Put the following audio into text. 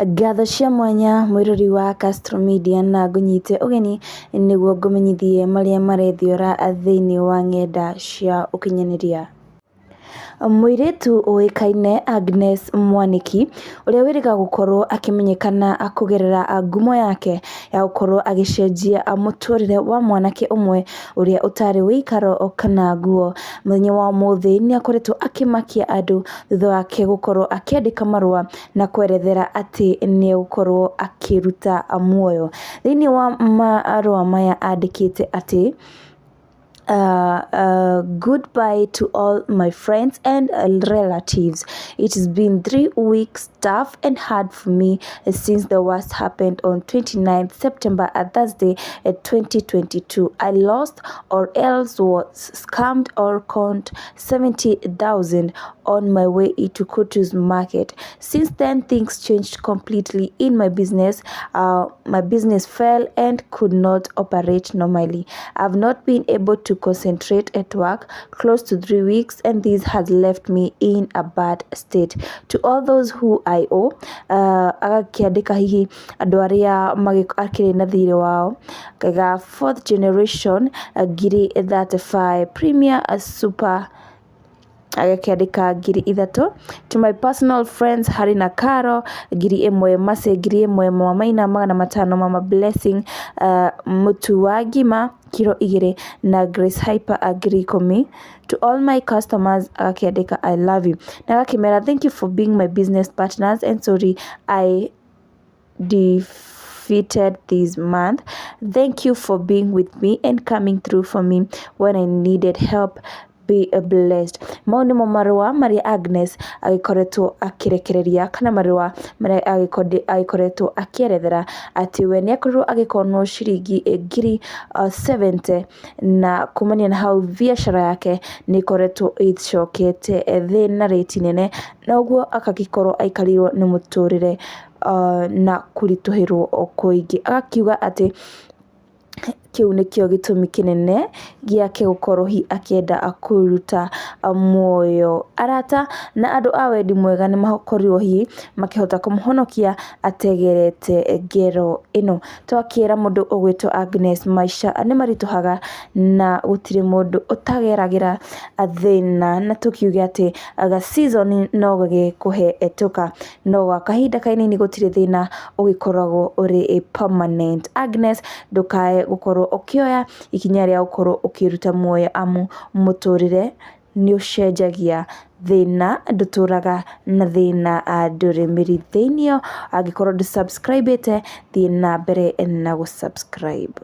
Ngatho cia mwanya mwirori wa Castro Media na ngunyite ugeni niguo ngumenyithie maria marethiora thiini wa ng'enda cia ukinyaniria. Muiritu uikaine Agnes Mwaniki uria wiriga gukorwo akimenyekana akugerera ngumo yake ya gukorwo agicenjia muturire wa mwanake umwe uria utari wikaro kana nguo. Muthenya wa muthi ni akoretwo akimakia andu thutha wake gukorwo akiandika marua na kwerethera ati ni gukorwo akiruta muoyo. Thiini wa marua maya andikite ati goodbye to all my friends and relatives. It has been 3 weeks tough and hard for me since the worst happened on 29th September at Thursday 2022. I lost or else was scammed or conned 70,000 on my way to Kutu's market. Since then, things changed completely in my business. My business fell and could not operate normally. I've not been able to concentrate at work close to 3 weeks, and this has left me in a bad state. To all those who I owe, agakiandika hihi andu aria akiri na thiri wao kaga 4th generation ngiri 35 premier super agakiandika ngiri 3 to my personal friends Hari na Karo ngiri 1 Mase ngiri 1 Mama Maina magana matano Mama Blessing Mutu wa Gima kiro 2 na Grace Hyper ngiri 10. To all my customers agakiandika I love you na agakimera thank you for being my business partners and sorry I defeated this month. Thank you for being with me and coming through for me when I needed help. Be blessed. Mauni mo marua maria Agnes agikoretwo akirekereria kana marua maria agikoretwo akierethera ati we ni akorirwo agikonwo ciringi ngiri 70 na kumania na hau biashara yake ni ikoretwo icokete thi na rate nene na uguo akagikorwo aikarirwo ni muturire na kurituhirwo okuingi. Agakiuga ati kiu nikio gitumi kinene giake gukorwo hi akienda akuruta muoyo. Arata na andu a wendi mwega ni makorirwo hi makihota kumuhonokia ategerete ngero ino. Twakira mundu ugwitwo Agnes maisha ni marituhaga na gutire mundu utageragira thina na tukiuga ati aga season no gagikuhe etuka no gwa kahinda kainini gutire thina ugikoragwo uri permanent. Agnes ndukae gukorwo ukioya ikinya ria gukorwo ukiruta muoyo amu muturire ni ucenjagia thina nduturaga na thina nduri mirithinio. Agikorwo subscribe thina mbere na gusubscribe.